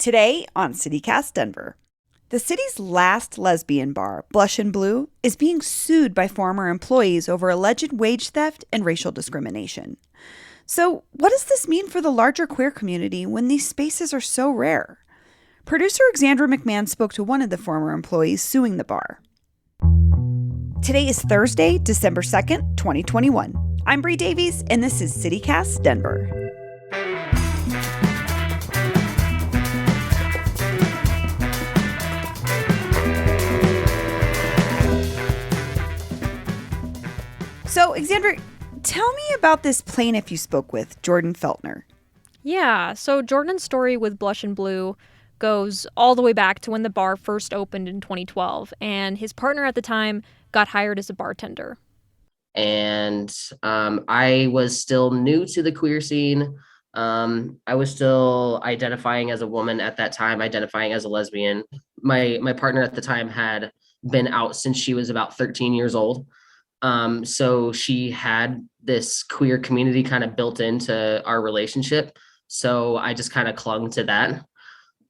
Today on CityCast Denver. The city's last lesbian bar, Blush and Blu, is being sued by former employees over alleged wage theft and racial discrimination. So, what does this mean for the larger queer community when these spaces are so rare? Producer Alexandra McMahon spoke to one of the former employees suing the bar. Today is Thursday, December 2nd, 2021. I'm Bree Davies, and this is CityCast Denver. So, Alexandra, tell me about this plaintiff you spoke with, Jordan Feltner. Yeah, so Jordan's story with Blush and Blu goes all the way back to when the bar first opened in 2012, and his partner at the time got hired as a bartender. And I was still new to the queer scene. I was still identifying as a woman at that time, identifying as a lesbian. My partner at the time had been out since she was about 13 years old. So she had this queer community kind of built into our relationship. So I just kind of clung to that.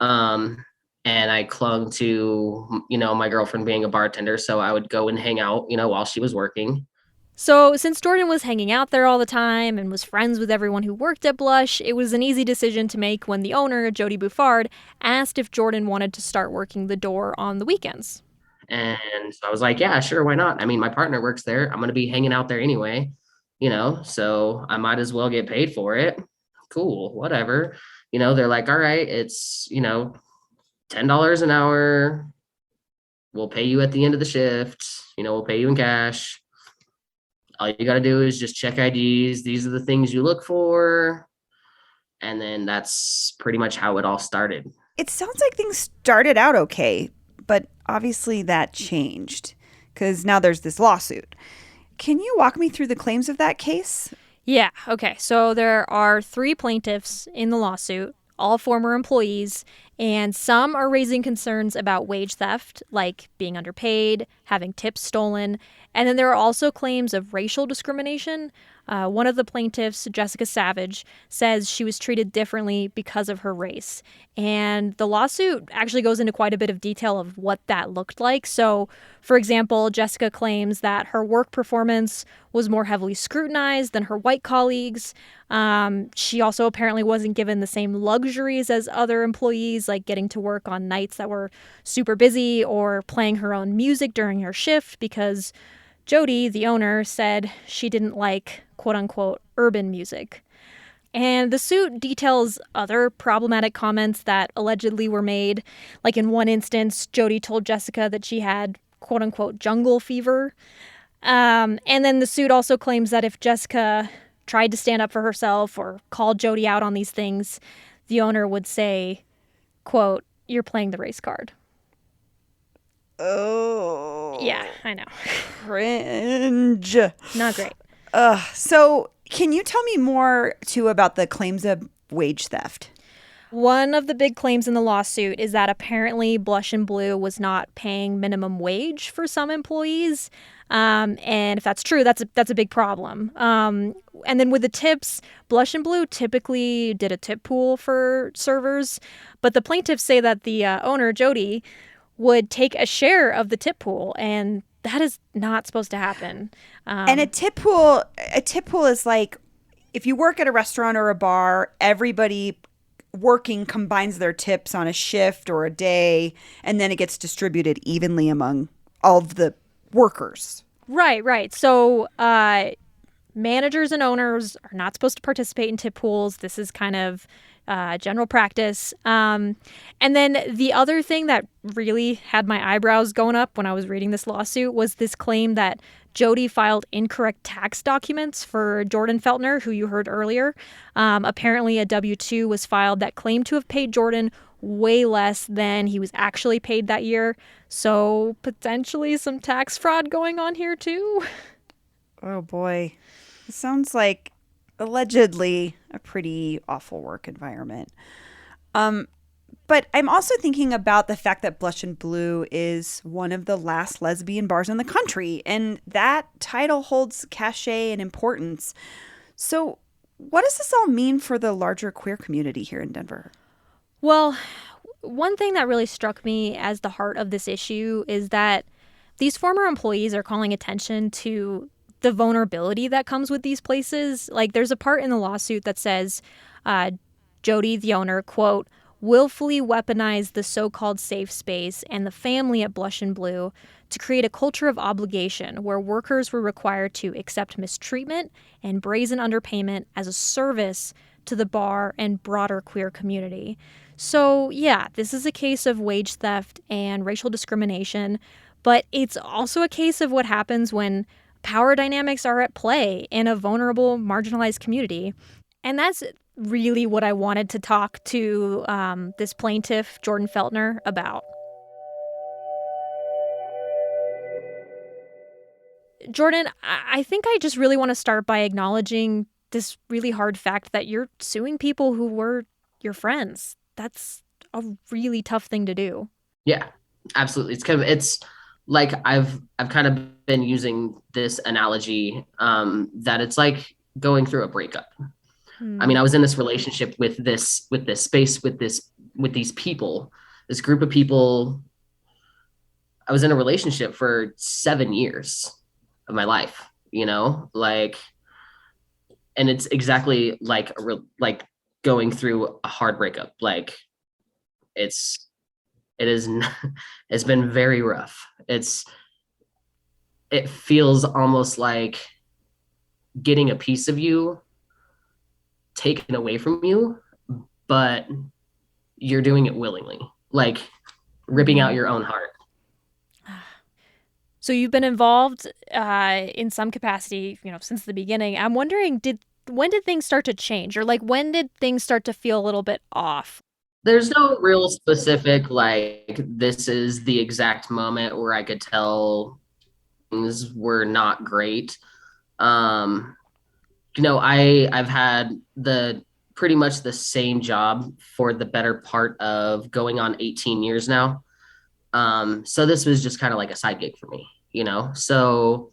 And I clung to, my girlfriend being a bartender. So I would go and hang out, while she was working. So since Jordan was hanging out there all the time and was friends with everyone who worked at Blush, it was an easy decision to make when the owner, Jody Bouffard, asked if Jordan wanted to start working the door on the weekends. And so I was like, yeah, sure, why not? I mean, my partner works there. I'm going to be hanging out there anyway, so I might as well get paid for it. Cool, whatever. They're like, all right, it's, $10 an hour. We'll pay you at the end of the shift. We'll pay you in cash. All you got to do is just check IDs. These are the things you look for. And then that's pretty much how it all started. It sounds like things started out okay, but obviously that changed because now there's this lawsuit. Can you walk me through the claims of that case? Yeah, okay. So there are 3 plaintiffs in the lawsuit, all former employees, and some are raising concerns about wage theft, like being underpaid, having tips stolen, and then there are also claims of racial discrimination. One of the plaintiffs, Jessica Savage, says she was treated differently because of her race. And the lawsuit actually goes into quite a bit of detail of what that looked like. So, for example, Jessica claims that her work performance was more heavily scrutinized than her white colleagues. She also apparently wasn't given the same luxuries as other employees, like getting to work on nights that were super busy or playing her own music during her shift because Jody, the owner, said she didn't like quote-unquote urban music. And the suit details other problematic comments that allegedly were made. Like in one instance, Jody told Jessica that she had quote-unquote jungle fever. And then the suit also claims that if Jessica tried to stand up for herself or called Jody out on these things, the owner would say, quote, "You're playing the race card." Oh. Yeah, I know. Cringe. Not great. So can you tell me more, too, about the claims of wage theft? One of the big claims in the lawsuit is that apparently Blush and Blu was not paying minimum wage for some employees. And if that's true, that's a big problem. And then with the tips, Blush and Blu typically did a tip pool for servers. But the plaintiffs say that the owner, Jody, would take a share of the tip pool, and that is not supposed to happen. And a tip pool is like if you work at a restaurant or a bar, everybody working combines their tips on a shift or a day, and then it gets distributed evenly among all of the workers. Right. So managers and owners are not supposed to participate in tip pools. This is kind of general practice. And then the other thing that really had my eyebrows going up when I was reading this lawsuit was this claim that Jody filed incorrect tax documents for Jordan Feltner, who you heard earlier. Apparently a W-2 was filed that claimed to have paid Jordan way less than he was actually paid that year. So potentially some tax fraud going on here too. Oh boy. It sounds like allegedly a pretty awful work environment. But I'm also thinking about the fact that Blush and Blu is one of the last lesbian bars in the country, and that title holds cachet and importance. So what does this all mean for the larger queer community here in Denver? Well, one thing that really struck me as the heart of this issue is that these former employees are calling attention to the vulnerability that comes with these places. Like, there's a part in the lawsuit that says Jody, the owner, quote, willfully weaponized the so-called safe space and the family at Blush and Blue to create a culture of obligation where workers were required to accept mistreatment and brazen underpayment as a service to the bar and broader queer community. So, yeah, this is a case of wage theft and racial discrimination, but it's also a case of what happens when power dynamics are at play in a vulnerable, marginalized community. And that's really what I wanted to talk to this plaintiff, Jordan Feltner, about. Jordan, I think I just really want to start by acknowledging this really hard fact that you're suing people who were your friends. That's a really tough thing to do. Yeah, absolutely. It's like I've kind of been using this analogy that it's like going through a breakup. I mean, I was in this relationship with this space, with these people, this group of people. I was in a relationship for 7 years of my life, like, and it's exactly like going through a hard breakup. Like, it's been very rough. It feels almost like getting a piece of you taken away from you, but you're doing it willingly, like ripping out your own heart. So you've been involved in some capacity, since the beginning. I'm wondering, when did things start to change, or like when did things start to feel a little bit off? There's no real specific, like, this is the exact moment where I could tell things were not great. I've had pretty much the same job for the better part of going on 18 years now. So this was just kind of like a side gig for me, So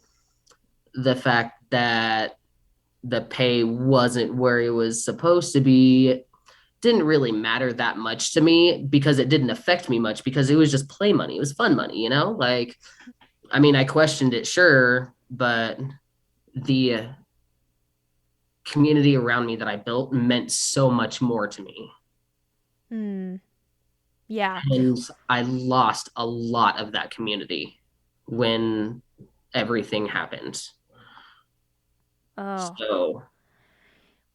the fact that the pay wasn't where it was supposed to be didn't really matter that much to me, because it didn't affect me much, because it was just play money. It was fun money, Like, I mean, I questioned it, sure, but the community around me that I built meant so much more to me. Yeah. And I lost a lot of that community when everything happened. Oh.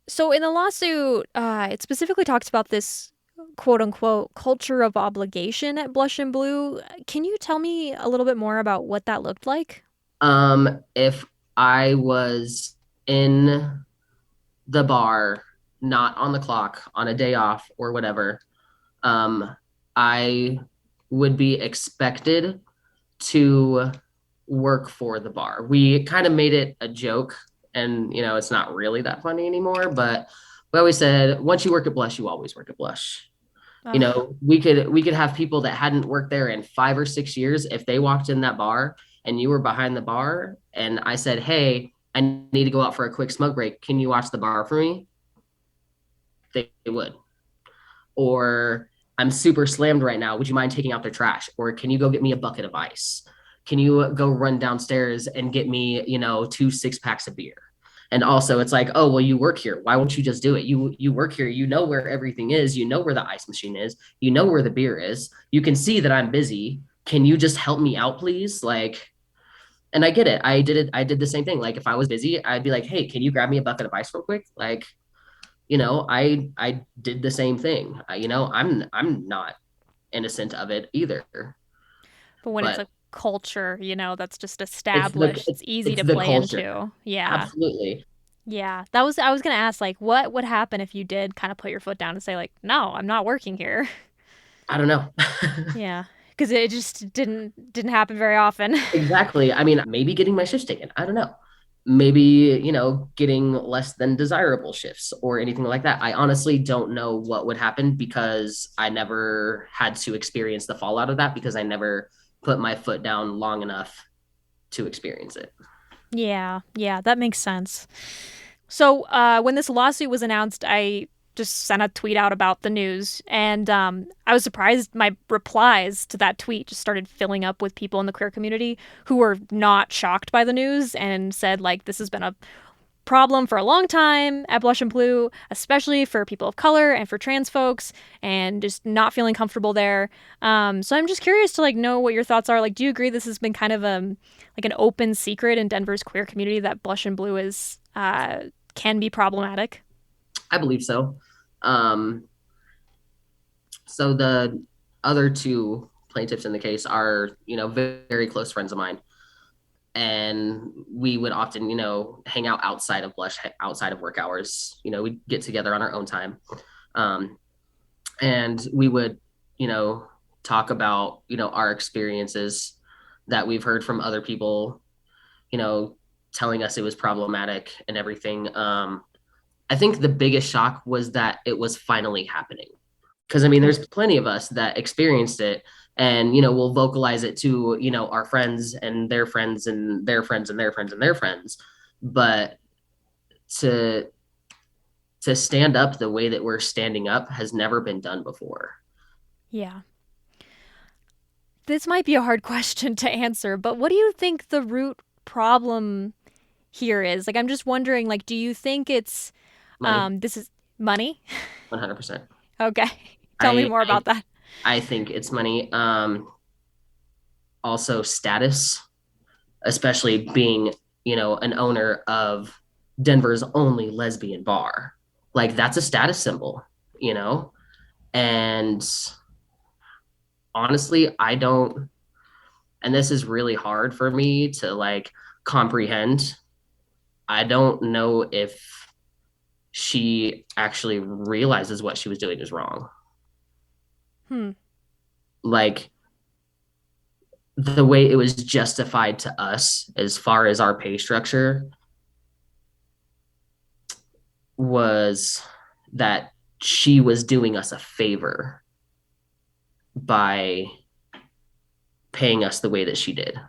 So in the lawsuit, it specifically talks about this quote unquote culture of obligation at Blush and Blue. Can you tell me a little bit more about what that looked like? If I was in the bar, not on the clock, on a day off or whatever, I would be expected to work for the bar. We kind of made it a joke, and it's not really that funny anymore, but we always said, once you work at Blush, you always work at Blush. We could have people that hadn't worked there in 5 or 6 years. If they walked in that bar and you were behind the bar and I said, hey, I need to go out for a quick smoke break, can you watch the bar for me? They would. Or, I'm super slammed right now, would you mind taking out their trash? Or, can you go get me a bucket of ice? Can you go run downstairs and get me 2 6-packs of beer? And also, it's like, oh, well, you work here, why won't you just do it? You work here, where everything is, where the ice machine is, where the beer is, you can see that I'm busy, can you just help me out, please? Like, and I get it. I did the same thing. Like, if I was busy, I'd be like, hey, can you grab me a bucket of ice real quick? Like, I did the same thing. I'm not innocent of it either. But when it's a culture, that's just established, it's easy to play into. Yeah. Absolutely. Yeah. I was going to ask, like, what would happen if you did kind of put your foot down and say, like, no, I'm not working here? I don't know. Yeah. Because it just didn't happen very often. Exactly. I mean, maybe getting my shifts taken. I don't know. Maybe, getting less than desirable shifts or anything like that. I honestly don't know what would happen, because I never had to experience the fallout of that, because I never put my foot down long enough to experience it. Yeah, that makes sense. So when this lawsuit was announced, I just sent a tweet out about the news. And I was surprised my replies to that tweet just started filling up with people in the queer community who were not shocked by the news and said, like, this has been a problem for a long time at Blush and Blue, especially for people of color and for trans folks, and just not feeling comfortable there. So I'm just curious to like know what your thoughts are. Like, do you agree this has been kind of like an open secret in Denver's queer community that Blush and Blue is can be problematic? I believe so. So the other two plaintiffs in the case are, very, very close friends of mine. And we would often, hang out outside of Blush, outside of work hours. We'd get together on our own time. And we would, talk about, our experiences that we've heard from other people, telling us it was problematic and everything. I think the biggest shock was that it was finally happening. Because, there's plenty of us that experienced it and, we'll vocalize it to, our friends and their friends and their friends and their friends and their friends. But to stand up the way that we're standing up has never been done before. Yeah. This might be a hard question to answer, but what do you think the root problem here is? Like, I'm just wondering, like, do you think it's, Money. this is money? 100%. Okay. Tell me more about that. I think it's money. Also status, especially being, an owner of Denver's only lesbian bar. Like, that's a status symbol, and honestly, I don't, and this is really hard for me to like comprehend. I don't know if she actually realizes what she was doing is wrong. Like, the way it was justified to us as far as our pay structure was that she was doing us a favor by paying us the way that she did.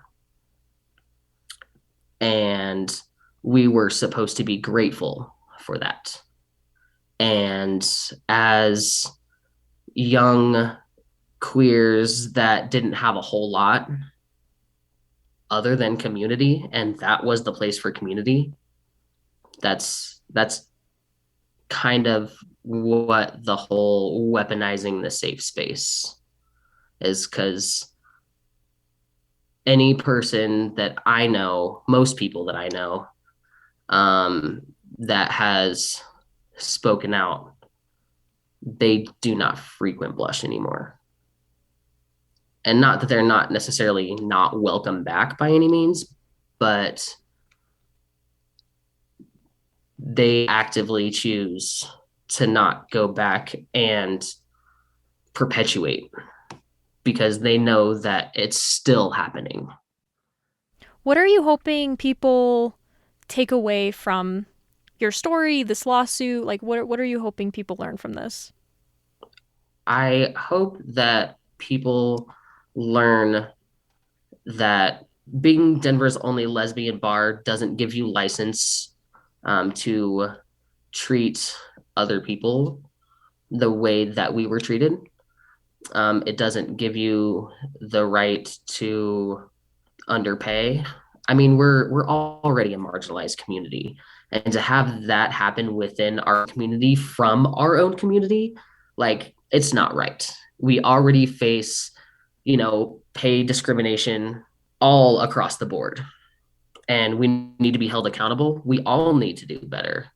And we were supposed to be grateful for that. And as young queers that didn't have a whole lot other than community, and that was the place for community, that's kind of what the whole weaponizing the safe space is. Because any person that I know, most people that I know, that has spoken out, they do not frequent Blush anymore. And not that they're not necessarily not welcome back by any means, but they actively choose to not go back and perpetuate because they know that it's still happening. What are you hoping people take away from your story, this lawsuit? Like, what are you hoping people learn from this? I hope that people learn that being Denver's only lesbian bar doesn't give you license to treat other people the way that we were treated. It doesn't give you the right to underpay. We're already a marginalized community, and to have that happen within our community from our own community, like, it's not right. We already face, pay discrimination all across the board, and we need to be held accountable. We all need to do better.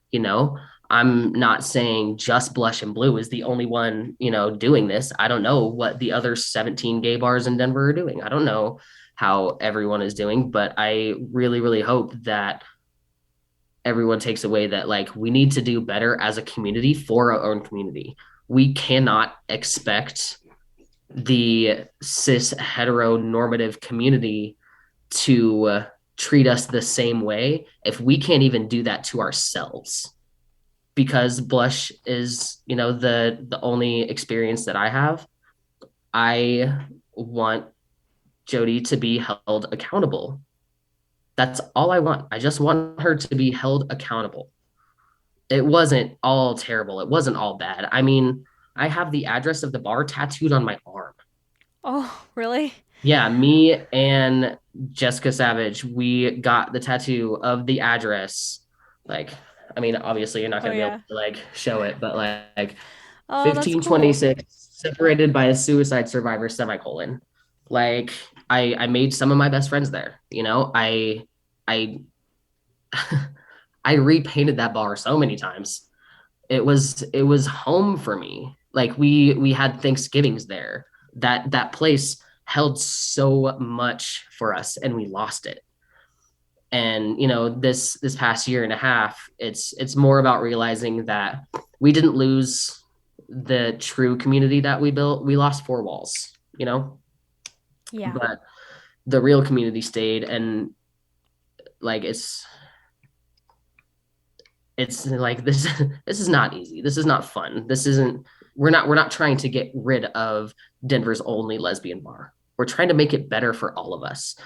I'm not saying just Blush and Blue is the only one, doing this. I don't know what the other 17 gay bars in Denver are doing. I don't know how everyone is doing, but I really, really hope that everyone takes away that, like, we need to do better as a community for our own community. We cannot expect the cis heteronormative community to treat us the same way if we can't even do that to ourselves. Because Blush is, the only experience that I have. I want Jody to be held accountable. That's all I want. I just want her to be held accountable. It wasn't all terrible. It wasn't all bad. I mean, I have the address of the bar tattooed on my arm. Oh, really? Yeah, me and Jessica Savage, we got the tattoo of the address. Like, I mean, obviously you're not Oh, gonna be able yeah. to like show it, but like Oh, that's cool. 1526 separated by a suicide survivor semicolon. Like I made some of my best friends there, you know. I I repainted that bar so many times. It was home for me. Like we had Thanksgivings there. That place held so much for us and we lost it. And this past year and a half, it's more about realizing that we didn't lose the true community that we built. We lost four walls, Yeah. but the real community stayed. And like it's like this is not easy. This is not fun. This isn't we're not trying to get rid of Denver's only lesbian bar. We're trying to make it better for all of us.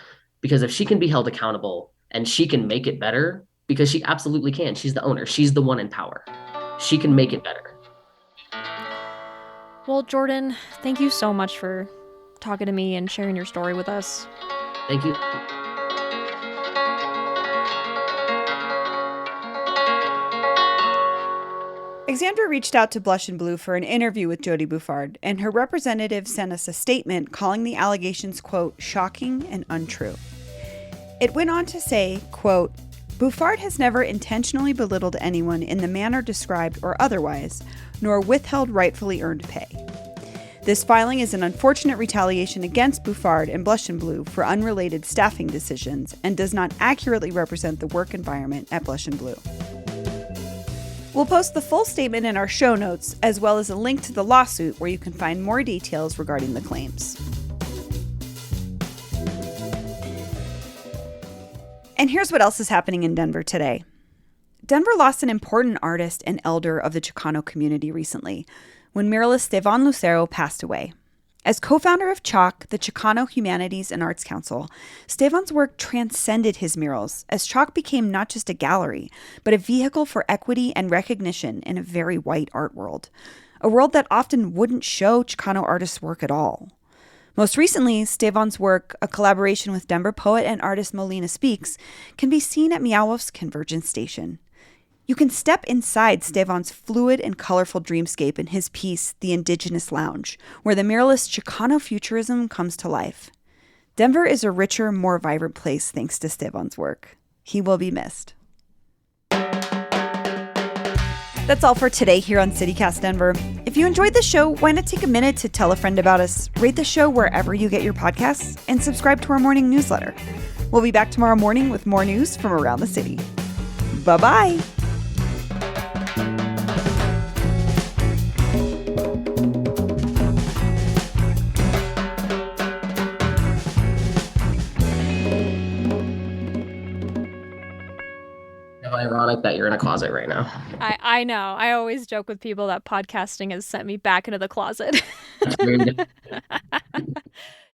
Because if she can be held accountable and she can make it better, because she absolutely can. She's the owner. She's the one in power. She can make it better. Well, Jordan, thank you so much for talking to me and sharing your story with us. Thank you. Exandra reached out to Blush and Blue for an interview with Jody Bouffard, and her representative sent us a statement calling the allegations, quote, shocking and untrue. It went on to say, quote, Bouffard has never intentionally belittled anyone in the manner described or otherwise, nor withheld rightfully earned pay. This filing is an unfortunate retaliation against Bouffard and Blush and Blue for unrelated staffing decisions and does not accurately represent the work environment at Blush and Blue. We'll post the full statement in our show notes, as well as a link to the lawsuit where you can find more details regarding the claims. And here's what else is happening in Denver today. Denver lost an important artist and elder of the Chicano community recently, when muralist Stevan Lucero passed away. As co-founder of CHOC, the Chicano Humanities and Arts Council, Stevan's work transcended his murals, as CHOC became not just a gallery, but a vehicle for equity and recognition in a very white art world, a world that often wouldn't show Chicano artists' work at all. Most recently, Stevan's work, a collaboration with Denver poet and artist Molina Speaks, can be seen at Meow Wolf's Convergence Station. You can step inside Stevan's fluid and colorful dreamscape in his piece, The Indigenous Lounge, where the muralist Chicano futurism comes to life. Denver is a richer, more vibrant place thanks to Stevan's work. He will be missed. That's all for today here on CityCast Denver. If you enjoyed the show, why not take a minute to tell a friend about us, rate the show wherever you get your podcasts, and subscribe to our morning newsletter. We'll be back tomorrow morning with more news from around the city. Bye-bye! Ironic that you're in a closet right now. I know. I always joke with people that podcasting has sent me back into the closet. That's weird.